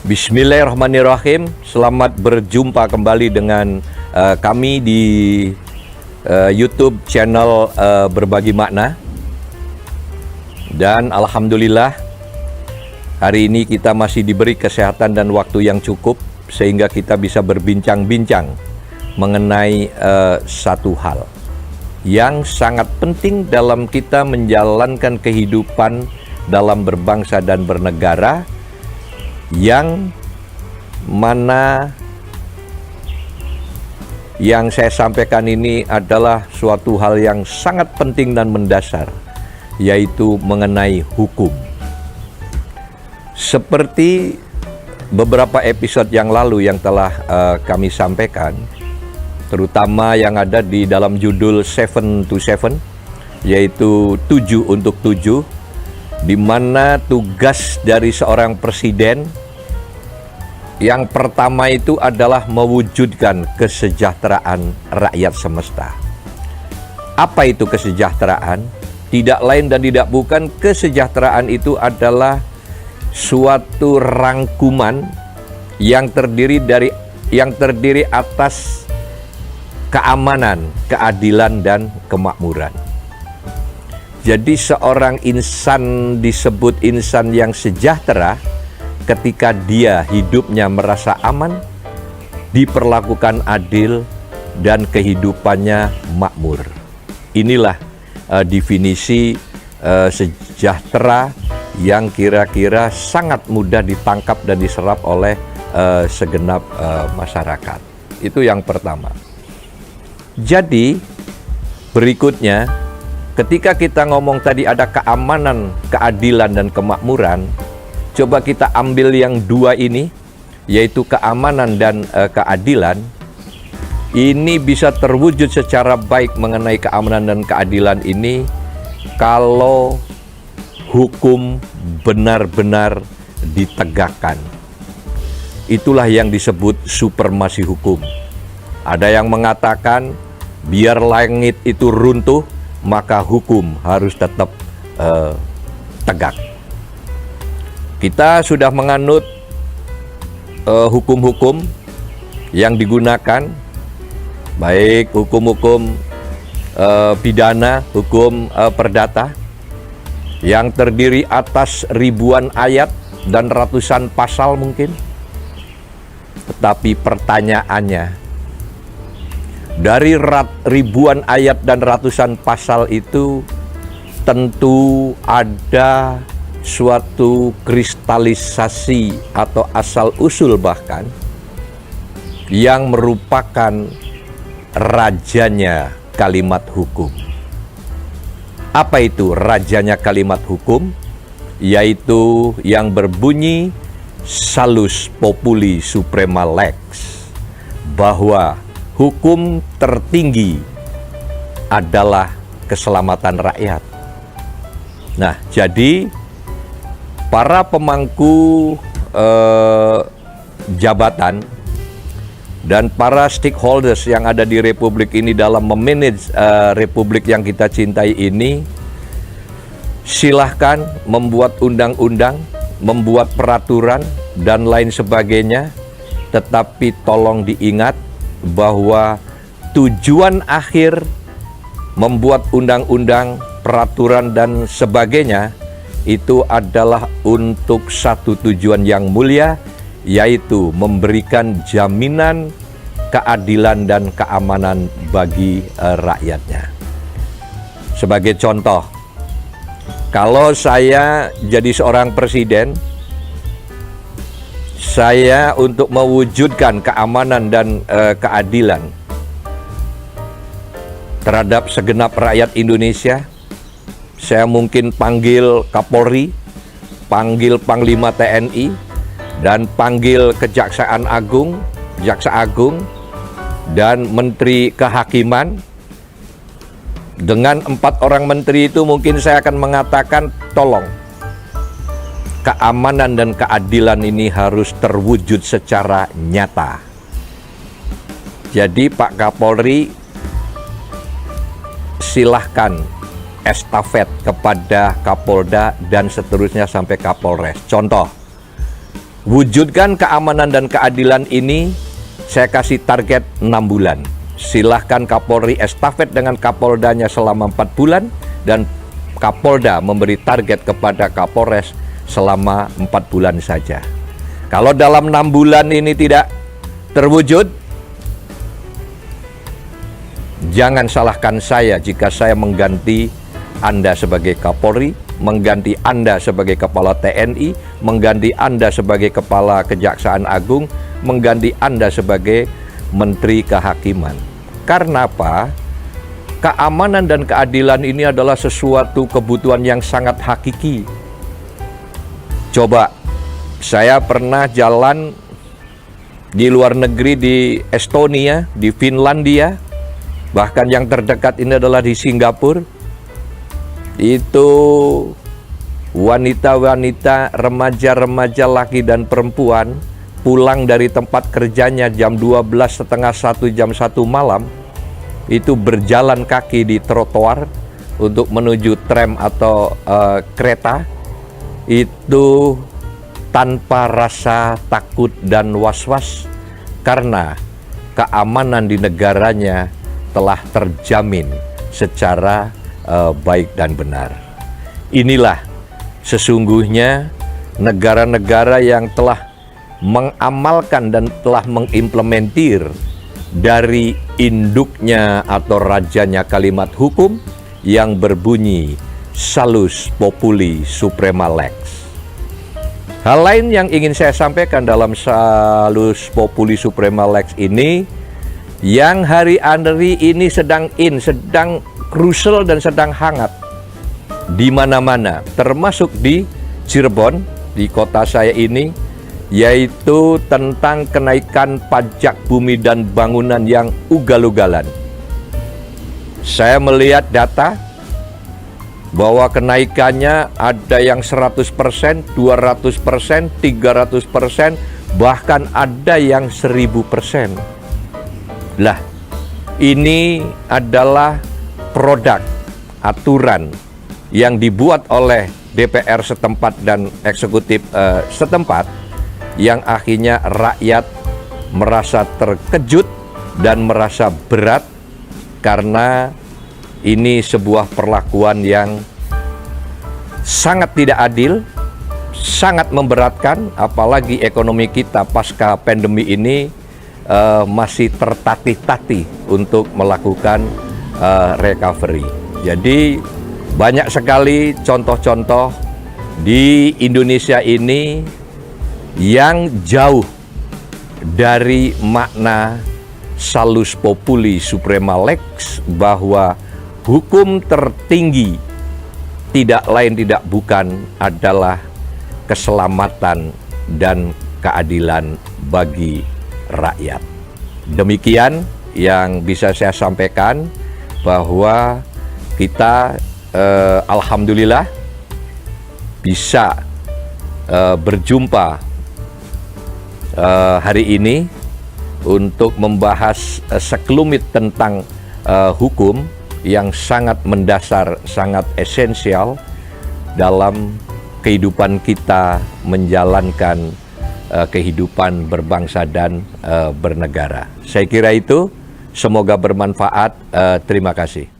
Bismillahirrahmanirrahim. Selamat berjumpa kembali dengan kami di YouTube channel Berbagi Makna. Dan alhamdulillah hari ini kita masih diberi kesehatan dan waktu yang cukup sehingga kita bisa berbincang-bincang mengenai satu hal yang sangat penting dalam kita menjalankan kehidupan dalam berbangsa dan bernegara, yang mana yang saya sampaikan ini adalah suatu hal yang sangat penting dan mendasar, yaitu mengenai hukum. Seperti beberapa episode yang lalu yang telah kami sampaikan, terutama yang ada di dalam judul 7 to 7, yaitu 7 untuk 7, di mana tugas dari seorang presiden yang pertama itu adalah mewujudkan kesejahteraan rakyat semesta. Apa itu kesejahteraan? Tidak lain dan tidak bukan, kesejahteraan itu adalah suatu rangkuman yang terdiri atas keamanan, keadilan, dan kemakmuran. Jadi seorang insan disebut insan yang sejahtera ketika dia hidupnya merasa aman, diperlakukan adil, dan kehidupannya makmur. Inilah definisi sejahtera yang kira-kira sangat mudah ditangkap dan diserap oleh segenap masyarakat. Itu yang pertama. Jadi berikutnya, ketika kita ngomong tadi ada keamanan, keadilan, dan kemakmuran, coba kita ambil yang dua ini, yaitu keamanan dan keadilan. Ini bisa terwujud secara baik mengenai keamanan dan keadilan ini kalau hukum benar-benar ditegakkan. Itulah yang disebut supremasi hukum. Ada yang mengatakan biar langit itu runtuh, maka hukum harus tetap tegak. Kita sudah menganut hukum-hukum yang digunakan, baik hukum-hukum pidana, hukum perdata, yang terdiri atas ribuan ayat dan ratusan pasal mungkin. Tetapi pertanyaannya, dari ribuan ayat dan ratusan pasal itu tentu ada suatu kristalisasi atau asal-usul bahkan yang merupakan rajanya kalimat hukum. Apa itu rajanya kalimat hukum? Yaitu yang berbunyi salus populi suprema lex, bahwa hukum tertinggi adalah keselamatan rakyat. Nah, jadi para pemangku jabatan dan para stakeholders yang ada di republik ini dalam memanage republik yang kita cintai ini, silahkan membuat undang-undang, membuat peraturan, dan lain sebagainya. Tetapi tolong diingat bahwa tujuan akhir membuat undang-undang, peraturan, dan sebagainya itu adalah untuk satu tujuan yang mulia, yaitu memberikan jaminan keadilan dan keamanan bagi rakyatnya. Sebagai contoh, kalau saya jadi seorang presiden, saya untuk mewujudkan keamanan dan keadilan terhadap segenap rakyat Indonesia, saya mungkin panggil Kapolri, panggil Panglima TNI, dan panggil Kejaksaan Agung, Jaksa Agung, dan Menteri Kehakiman. Dengan 4 orang menteri itu mungkin saya akan mengatakan, tolong, keamanan dan keadilan ini harus terwujud secara nyata. Jadi Pak Kapolri, silahkan estafet kepada Kapolda dan seterusnya sampai Kapolres. Contoh, Wujudkan keamanan dan keadilan ini, saya kasih target 6 bulan. Silahkan Kapolri estafet dengan Kapoldanya selama 4 bulan, dan Kapolda memberi target kepada Kapolres selama 4 bulan saja. Kalau dalam 6 bulan ini tidak terwujud, jangan salahkan saya jika saya mengganti Anda sebagai Kapolri, mengganti Anda sebagai Kepala TNI, mengganti Anda sebagai Kepala Kejaksaan Agung, mengganti Anda sebagai Menteri Kehakiman. Karena apa? Keamanan dan keadilan ini adalah sesuatu kebutuhan yang sangat hakiki. Coba, saya pernah jalan di luar negeri, di Estonia, di Finlandia, bahkan yang terdekat ini adalah di Singapura. Itu wanita-wanita, remaja-remaja laki dan perempuan pulang dari tempat kerjanya jam 12, setengah 1, jam 1 malam, itu berjalan kaki di trotoar untuk menuju tram atau kereta, itu tanpa rasa takut dan was-was, karena keamanan di negaranya telah terjamin secara baik dan benar. Inilah sesungguhnya negara-negara yang telah mengamalkan dan telah mengimplementir dari induknya atau rajanya kalimat hukum yang berbunyi Salus Populi Suprema Lex. Hal lain yang ingin saya sampaikan dalam Salus Populi Suprema Lex ini, yang hari-hari ini sedang krusial dan sedang hangat di mana-mana, termasuk di Cirebon, di kota saya ini, yaitu tentang kenaikan pajak bumi dan bangunan yang ugal-ugalan. Saya melihat data bahwa kenaikannya ada yang 100%, 200%, 300%, bahkan ada yang 1000%. Lah, ini adalah produk aturan yang dibuat oleh DPR setempat dan eksekutif setempat, yang akhirnya rakyat merasa terkejut dan merasa berat, karena ini sebuah perlakuan yang sangat tidak adil, sangat memberatkan, apalagi ekonomi kita pasca pandemi ini masih tertatih-tatih untuk melakukan recovery. Jadi banyak sekali contoh-contoh di Indonesia ini yang jauh dari makna Salus Populi Suprema Lex, bahwa hukum tertinggi tidak lain tidak bukan adalah keselamatan dan keadilan bagi rakyat. Demikian yang bisa saya sampaikan, bahwa kita alhamdulillah bisa berjumpa hari ini untuk membahas sekelumit tentang hukum yang sangat mendasar, sangat esensial dalam kehidupan kita menjalankan kehidupan berbangsa dan bernegara. Saya kira itu, semoga bermanfaat. Terima kasih.